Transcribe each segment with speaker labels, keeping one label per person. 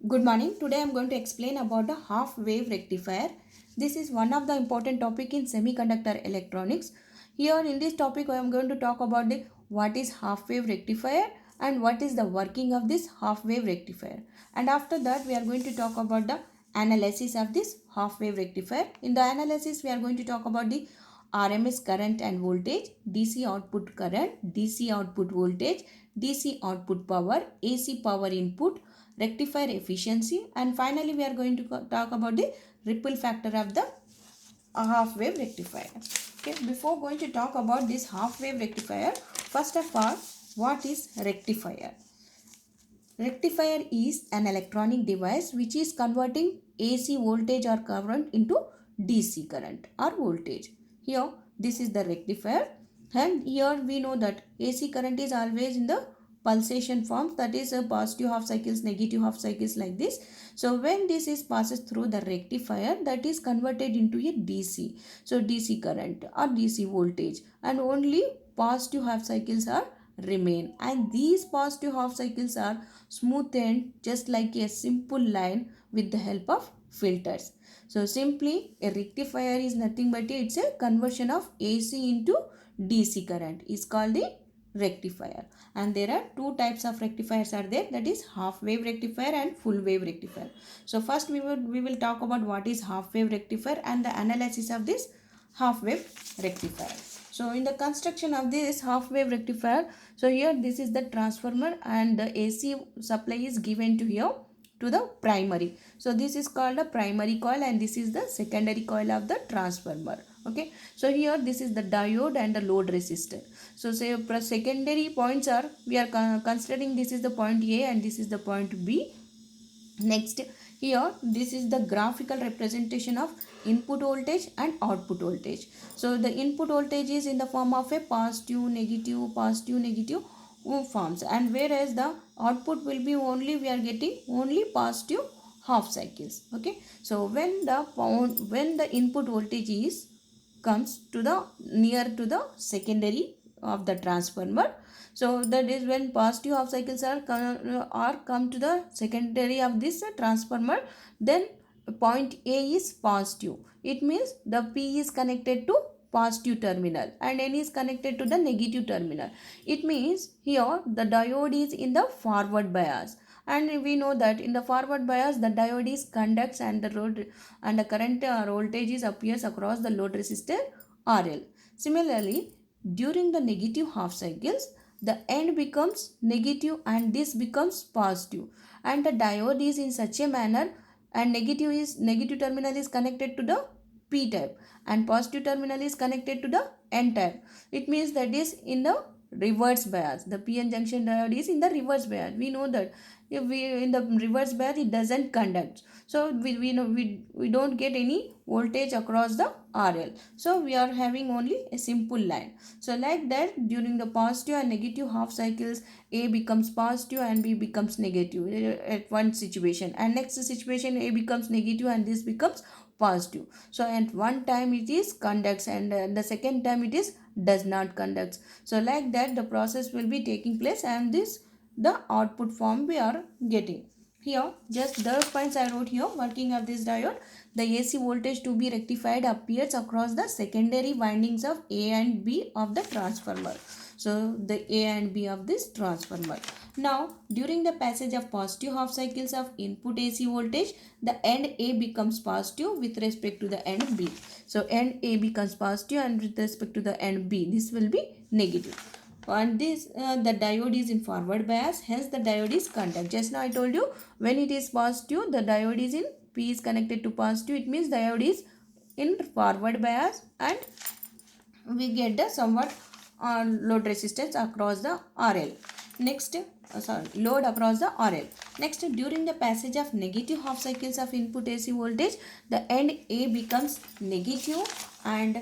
Speaker 1: Good morning. Today I am going to explain about the half wave rectifier. This is one of the important topic in semiconductor electronics. Here in this topic I am going to talk about the what is half wave rectifier and what is the working of this half wave rectifier. And after that we are going to talk about the analysis of this half wave rectifier. In the analysis we are going to talk about the RMS current and voltage, DC output current, DC output voltage, DC output power, AC power input, rectifier efficiency, and finally we are going to talk about the ripple factor of the half wave rectifier. Okay, before going to talk about this half wave rectifier, first of all, what is rectifier? Rectifier is an electronic device which is converting AC voltage or current into DC current or voltage. Here this is the rectifier, and here we know that AC current is always in the pulsation forms, that is a positive half cycles, negative half cycles like this. So when this is passes through the rectifier, that is converted into a DC. So DC current or DC voltage, and only positive half cycles are remain, and these positive half cycles are smoothened just like a simple line with the help of filters. So simply a rectifier is nothing but it's a conversion of AC into DC current is called the rectifier. And there are two types of rectifiers are there, that is half wave rectifier and full wave rectifier. So first we will talk about what is half wave rectifier and the analysis of this half wave rectifier. So in the construction of this half wave rectifier, so here this is the transformer and the AC supply is given to here to the primary. So this is called a primary coil and this is the secondary coil of the transformer. Okay, so here this is the diode and the load resistor. So say secondary points are, we are considering this is the point A and this is the point B. Next, here this is the graphical representation of input voltage and output voltage. So the input voltage is in the form of a positive negative forms, and whereas the output will be only, we are getting only positive half cycles. Okay, so when the input voltage is comes to the near to the secondary of the transformer, so that is when positive half cycles are come to the secondary of this transformer, then point A is positive. It means the P is connected to positive terminal and N is connected to the negative terminal. It means here the diode is in the forward bias, and we know that in the forward bias the diode is conducts and the road and the current voltage is appears across the load resistor RL. Similarly, during the negative half cycles, the end becomes negative and this becomes positive, and the diode is in such a manner, and negative terminal is connected to the P type and positive terminal is connected to the N type. It means that is in the reverse bias. The PN junction diode is in the reverse bias. We know that if we in the reverse bias it doesn't conduct, so we know we don't get any voltage across the RL, so we are having only a simple line. So like that, during the positive and negative half cycles, A becomes positive and B becomes negative at one situation, and next situation A becomes negative and this becomes positive. So at one time it is conducts and the second time it is does not conduct. So like that the process will be taking place, and this the output form we are getting. Here just the points I wrote here. Working of this diode, the AC voltage to be rectified appears across the secondary windings of A and B of the transformer. So the A and B of this transformer. Now during the passage of positive half cycles of input AC voltage, the end A becomes positive with respect to the end B. So end A becomes positive and with respect to the end B this will be negative. And this the diode is in forward bias, hence the diode is conduct. Just now I told you, when it is positive the diode is in P is connected to positive, it means diode is in forward bias and we get the somewhat load resistance across the RL. Next load across the RL. Next, during the passage of negative half cycles of input AC voltage, the end A becomes negative and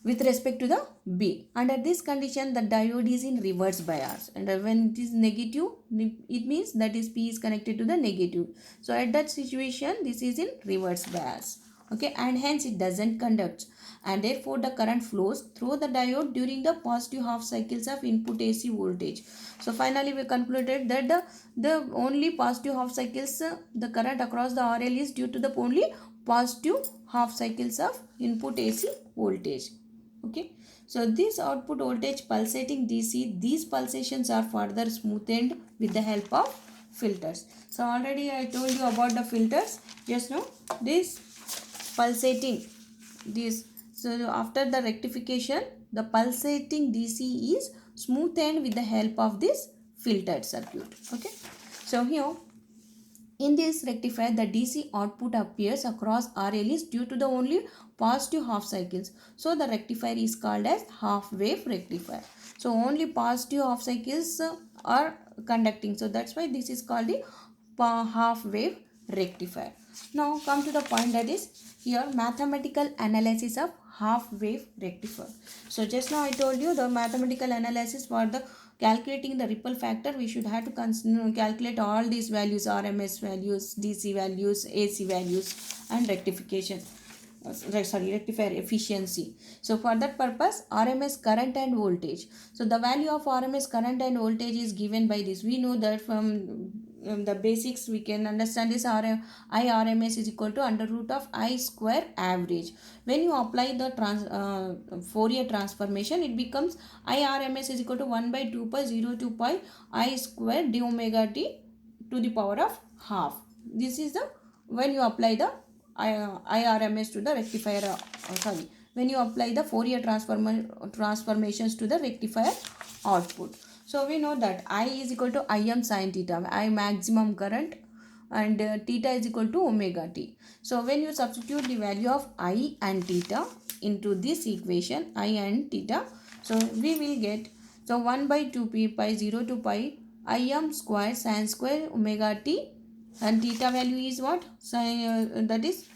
Speaker 1: with respect to the B. Under this condition the diode is in reverse bias, and when it is negative it means that is P is connected to the negative. So at that situation this is in reverse bias. okay, and hence it doesn't conduct, and therefore the current flows through the diode during the positive half cycles of input AC voltage. So finally we concluded that the only positive half cycles, the current across the RL is due to the only positive half cycles of input AC voltage. Okay, so this output voltage pulsating DC, these pulsations are further smoothened with the help of filters. So already I told you about the filters just now. This pulsating, this, so after the rectification, the pulsating DC is smoothened with the help of this filtered circuit. Okay, so here in this rectifier, the DC output appears across RLEs due to the only positive half cycles. So the rectifier is called as half wave rectifier. So only positive half cycles are conducting. So that's why this is called the half wave rectifier. Now come to the point, that is here mathematical analysis of half wave rectifier. So just now I told you the mathematical analysis for the calculating the ripple factor, we should have to calculate all these values, RMS values, DC values, AC values, and rectification. Rectifier efficiency. So for that purpose, RMS current and voltage. So the value of RMS current and voltage is given by this. We know that from the basics we can understand this. IRMS is equal to under root of I square average. When you apply the Fourier transformation, it becomes IRMS is equal to 1 by 2 pi 0 to pi I square d omega t to the power of half. This is the when you apply the IRMS to the rectifier, when you apply the Fourier transformations to the rectifier output. So we know that I is equal to Im sin theta, I maximum current, and theta is equal to omega t. So when you substitute the value of I and theta into this equation, I and theta, so we will get, so 1 by 2 pi 0 to pi Im square sin square omega t, and theta value is what? That is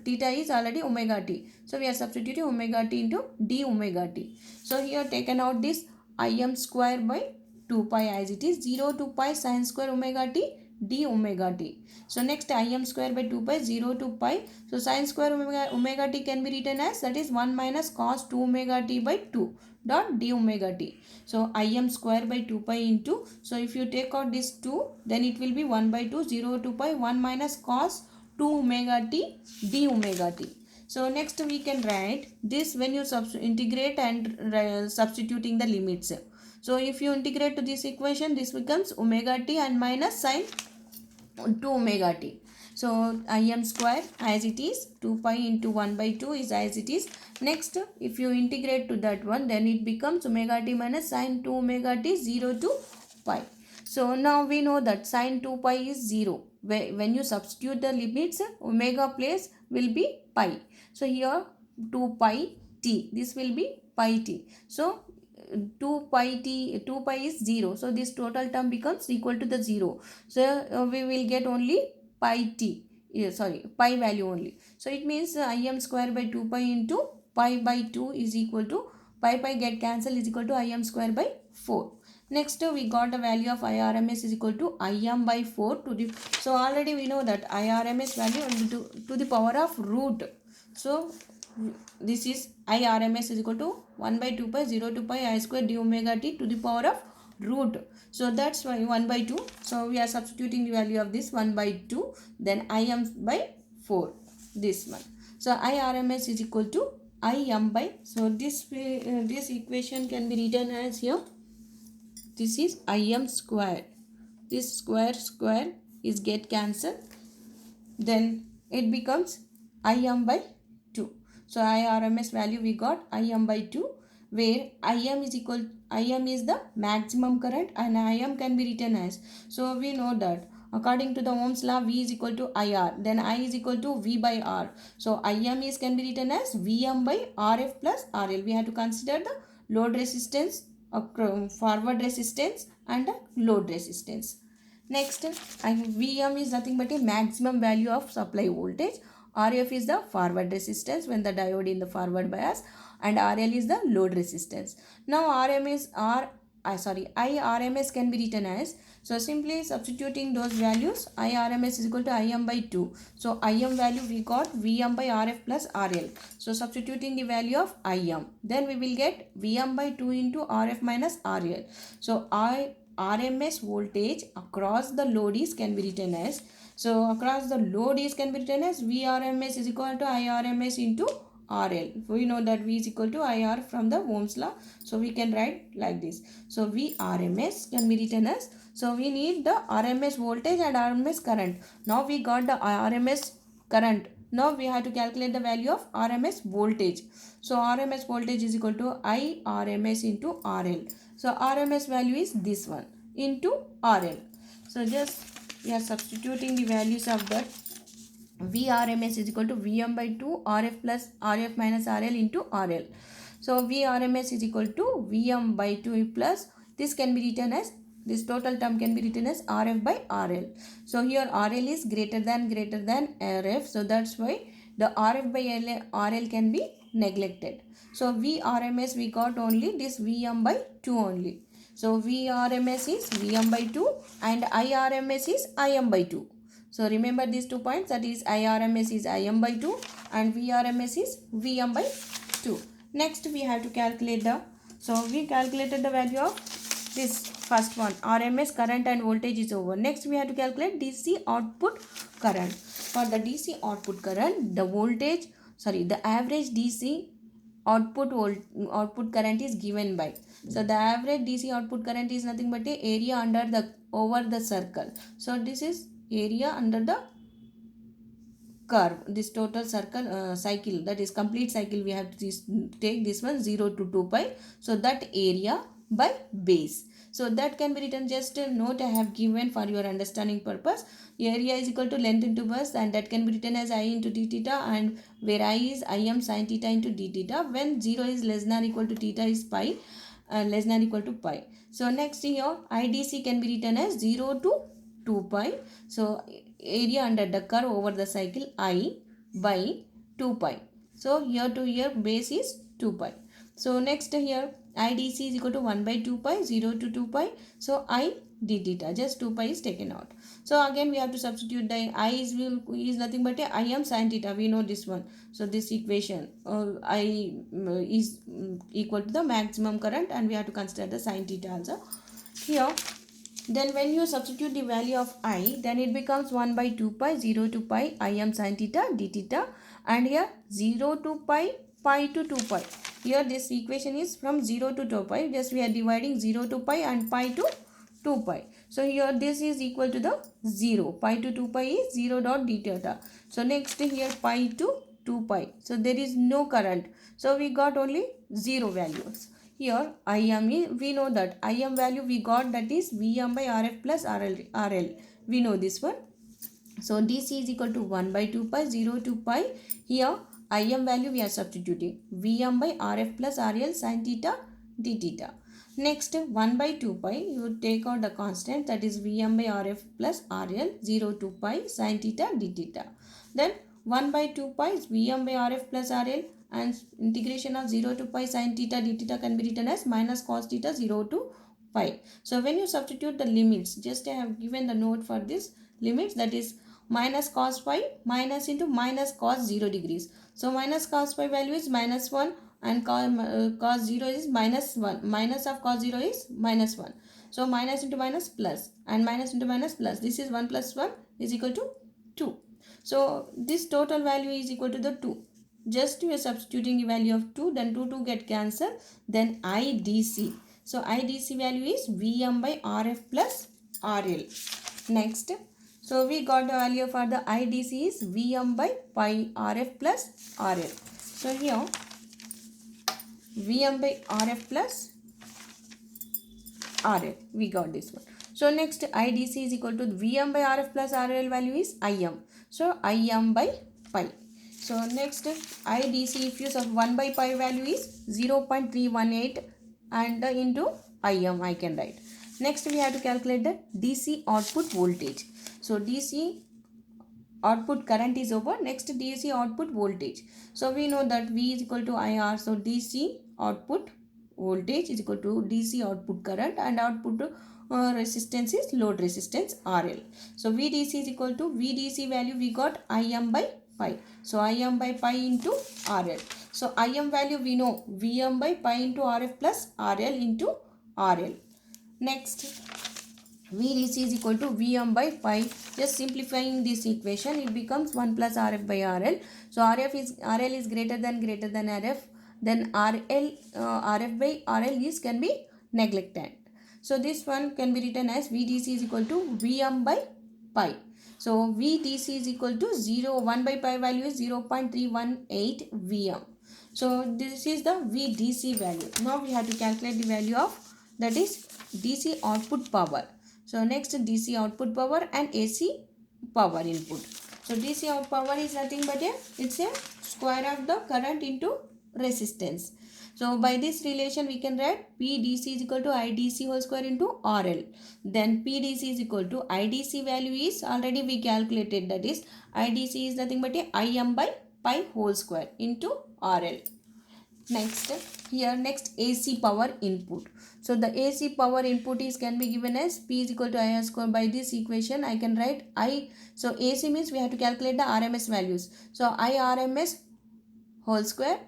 Speaker 1: theta is already omega t. So we are substituting omega t into d omega t. So here taken out this Im square by 2 pi as it is, 0 to pi sin square omega t d omega t. So next Im square by 2 pi 0 to pi. So sin square omega t can be written as, that is 1 minus cos 2 omega t by 2 dot d omega t. So Im square by 2 pi into, so if you take out this 2, then it will be 1 by 2 0 to pi 1 minus cos 2 omega t d omega t. So next we can write this when you integrate and substituting the limits. So if you integrate to this equation, this becomes omega t and minus sin 2 omega t. So Im square as it is, 2 pi into 1 by 2 is as it is. Next if you integrate to that one, then it becomes omega t minus sin 2 omega t 0 to pi. So now we know that sin 2 pi is 0. When you substitute the limits, omega place will be pi. So here 2 pi t, this will be pi t. So 2 pi is 0. So this total term becomes equal to the 0. So we will get only pi t. Pi value only. So it means Im square by 2 pi into pi by 2 is equal to, pi get cancelled, is equal to Im square by 4. Next we got the value of IRMS is equal to Im by 4 to the, so already we know that IRMS value to the power of root. So this is IRMS is equal to 1 by 2 pi 0 to pi I square d omega t to the power of root. So that's why 1 by 2. So we are substituting the value of this 1 by 2, then Im by 4, this one. So IRMS is equal to Im by, so this equation can be written as here, this is Im square, this square is get cancelled, then it becomes Im by 2. So IRMS value we got Im by 2, where Im is the maximum current and Im can be written as, so we know that according to the Ohm's law, V is equal to IR, then I is equal to V by R. So Im is can be written as Vm by Rf plus RL. We have to consider the load resistance, forward resistance, and load resistance. Next, Vm is nothing but a maximum value of supply voltage. Rf is the forward resistance when the diode in the forward bias, and RL is the load resistance. Now IRMS can be written as, so simply substituting those values, IRMS is equal to IM by 2. So IM value we got VM by RF plus RL. So substituting the value of IM, then we will get VM by 2 into RF minus RL. So RMS voltage across the load is can be written as, so across the load is can be written as VRMS is equal to IRMS into RL. We know that V is equal to IR from the Ohm's law. So we can write like this. So VRMS can be written as, so we need the RMS voltage and RMS current. Now we got the RMS current. Now we have to calculate the value of RMS voltage. So RMS voltage is equal to IRMS into RL. So RMS value is this one into RL. So just we are substituting the values of that. VRMS is equal to VM by 2 RF plus RF minus RL into RL. So VRMS is equal to VM by 2 plus, this can be written as, this total term can be written as RF by RL. So here RL is greater than RF. So that's why the RF by RL can be neglected. So VRMS we got only this VM by 2 only. So VRMS is VM by 2 and IRMS is IM by 2. So remember these 2 points, that is IRMS is IM by 2 and VRMS is VM by 2. Next we have to calculate the, so we calculated the value of this first one, RMS current and voltage is over. Next we have to calculate DC output current. For the DC output current, the voltage, the average DC output current is given by, so the average DC output current is nothing but a area under the over the circle. So this is area under the curve, this total circle cycle, that is complete cycle, we have to take this one 0 to 2 pi. So that area by base, so that can be written, just a note I have given for your understanding purpose. Area is equal to length into base, and that can be written as I into d theta, and where I is Im sin theta into d theta. When 0 is less than or equal to theta is pi, less than or equal to pi. So next here IDC can be written as 0 to 2 pi. So area under the curve over the cycle I by 2 pi. So here to here base is 2 pi. So next here IDC is equal to 1 by 2 pi, 0 to 2 pi. So I d theta, just 2 pi is taken out. So again we have to substitute the I is nothing but a Im sin theta. We know this one. So this equation I is equal to the maximum current, and we have to consider the sin theta also here. Then when you substitute the value of I, then it becomes 1 by 2 pi, 0 to pi, Im sin theta, d theta, and here 0 to pi, pi to 2 pi. Here this equation is from 0 to 2 pi, just we are dividing 0 to pi and pi to 2 pi. So here this is equal to the 0, pi to 2 pi is 0 dot d theta. So next here pi to 2 pi, so there is no current, so we got only 0 values. Here Im, we know that Im value we got, that is Vm by Rf plus RL. We know this one. So DC is equal to 1 by 2 pi, 0 to pi. Here Im value we are substituting Vm by Rf plus RL sin theta d theta. Next 1 by 2 pi, you take out the constant, that is Vm by Rf plus RL, 0 to pi sin theta d theta. Then 1 by 2 pi is Vm by Rf plus RL, and integration of 0 to pi sin theta d theta can be written as minus cos theta 0 to pi. So when you substitute the limits, just I have given the note for this limits, that is minus cos pi minus into minus cos 0 degrees. So minus cos pi value is minus 1 and cos 0 is minus 1. Minus of cos 0 is minus 1. So minus into minus plus, and minus into minus plus. This is 1 plus 1 is equal to 2. So this total value is equal to the 2. Just you are substituting the value of 2, then 2 get cancelled, then IDC. So IDC value is Vm by Rf plus RL. Next, so we got the value for the IDC is Vm by pi Rf plus RL. So here Vm by Rf plus RL, we got this one. So next IDC is equal to Vm by Rf plus RL value is Im. So Im by pi. So next IDC, if you sub 1 by pi value is 0.318 and into Im I can write. Next we have to calculate the DC output voltage. So DC output current is over. Next DC output voltage. So we know that V is equal to IR. So DC output voltage is equal to DC output current, and output resistance is load resistance RL. So VDC is equal to VDC value we got Im by pi. So Im by pi into RL. So Im value we know Vm by pi into Rf plus RL into RL. Next, VDC is equal to Vm by pi. Just simplifying this equation, it becomes 1 plus Rf by RL. So RL is greater than Rf. Then Rf by RL is can be neglected. So this one can be written as VDC is equal to Vm by pi. So VDC is equal to 1 by pi value is 0.318 Vm. So this is the VDC value. Now we have to calculate the value of, that is, DC output power. So next, DC output power and AC power input. So DC out power is nothing but it's a square of the current into resistance. So by this relation we can write PDC is equal to IDC whole square into RL. Then PDC is equal to IDC value is already we calculated, that is IDC is nothing but Im by pi whole square into RL. Next, next AC power input. So the AC power input is can be given as P is equal to IR square. By this equation I can write I. So AC means we have to calculate the RMS values. So IRMS whole square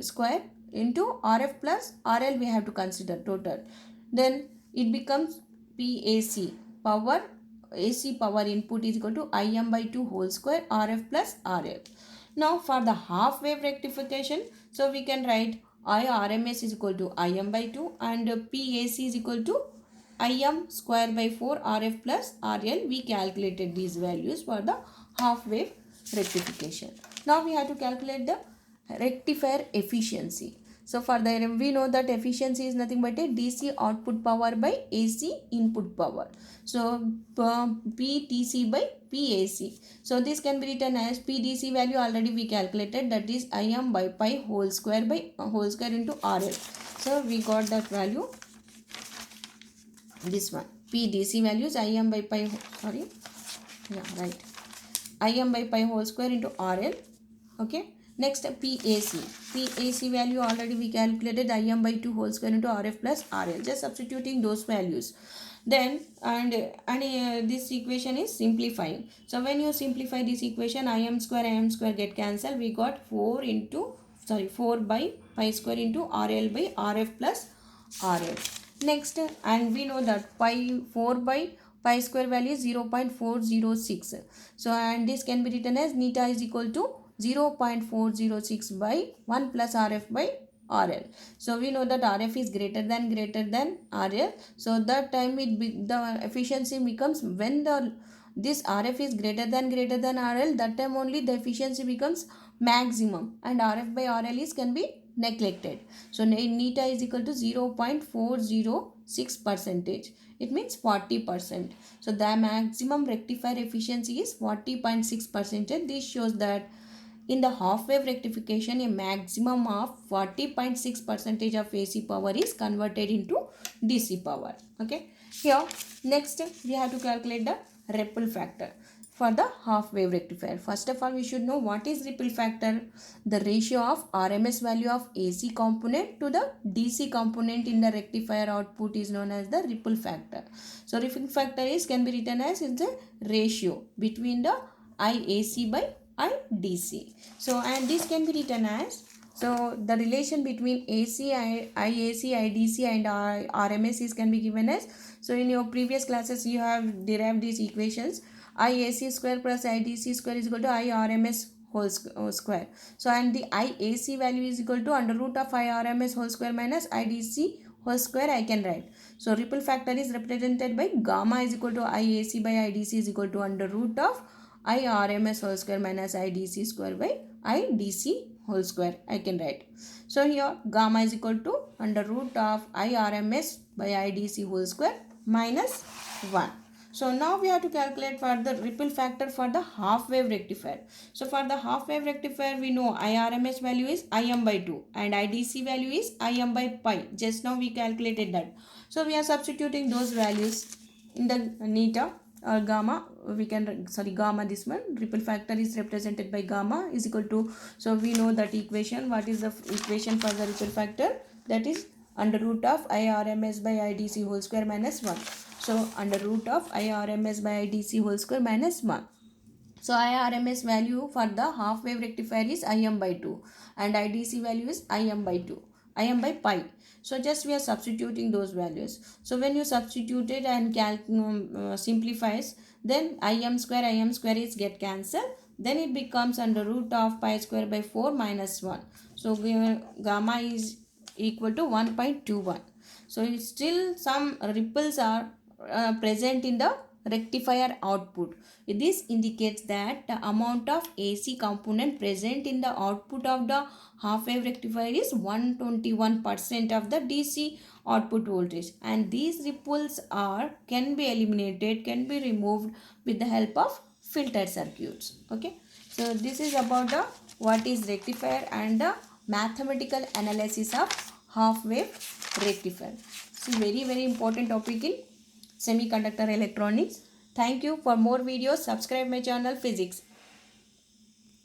Speaker 1: square into RF plus RL we have to consider total. Then it becomes PAC power, AC power input is equal to Im by 2 whole square RF plus RL. Now for the half wave rectification, so we can write IRMS is equal to Im by 2 and PAC is equal to Im square by 4 RF plus RL. We calculated these values for the half wave rectification. Now we have to calculate the rectifier efficiency. So for the we know that efficiency is nothing but a DC output power by AC input power. So PTC by PAC. So this can be written as PDC value already we calculated, that is Im by pi whole square into RL. So we got that value. This one PDC values Im by pi Im by pi whole square into RL. Okay. Next, PAC value already we calculated Im by 2 whole square into Rf plus RL. Just substituting those values. Then this equation is simplifying. So when you simplify this equation, Im square get cancelled. We got 4 by pi square into RL by Rf plus RL. Next, and we know that 4 by pi square value is 0.406. So and this can be written as neta is equal to 0.406 by 1 plus Rf by RL. So we know that Rf is greater than RL. So that time the efficiency becomes when this Rf is greater than RL, that time only the efficiency becomes maximum and Rf by RL is can be neglected. So neta is equal to 0.406 percentage. It means 40%. So the maximum rectifier efficiency is 40.6%. This shows that in the half wave rectification, a maximum of 40.6% of AC power is converted into DC power. Okay. Here, next we have to calculate the ripple factor for the half wave rectifier. First of all, we should know what is ripple factor. The ratio of RMS value of AC component to the DC component in the rectifier output is known as the ripple factor. So ripple factor can be written as it's a ratio between the IAC by IDC. So and this can be written as, so the relation between AC, IAC, IDC and RMS can be given as, so in your previous classes you have derived these equations. IAC square plus IDC square is equal to IRMS whole square. So and the IAC value is equal to under root of IRMS whole square minus IDC whole square I can write. So ripple factor is represented by gamma is equal to IAC by IDC is equal to under root of IRMS whole square minus IDC square by IDC whole square I can write. So here gamma is equal to under root of IRMS by IDC whole square minus 1. So now we have to calculate for the ripple factor for the half wave rectifier. So for the half wave rectifier we know IRMS value is Im by 2 and IDC value is Im by pi. Just now we calculated that. So we are substituting those values in the neta or gamma. We can gamma, this one ripple factor is represented by gamma is equal to, so we know that equation. What is the equation for the ripple factor? That is under root of IRMS by IDC whole square minus 1. So under root of IRMS by IDC whole square minus 1. So IRMS value for the half wave rectifier is Im by 2 and IDC value is Im by 2, Im by pi. So just we are substituting those values. So when you substitute it and simplifies, then Im square is get cancelled. Then it becomes under root of pi square by 4 minus 1. So gamma is equal to 1.21. So still some ripples are present in the rectifier output. This indicates that the amount of AC component present in the output of the half wave rectifier is 121% of the DC output voltage, and these ripples can be eliminated, can be removed with the help of filter circuits. Okay, so this is about the what is rectifier and the mathematical analysis of half wave rectifier. It's a very important topic in semiconductor electronics. Thank you. For more videos, subscribe my channel Physics.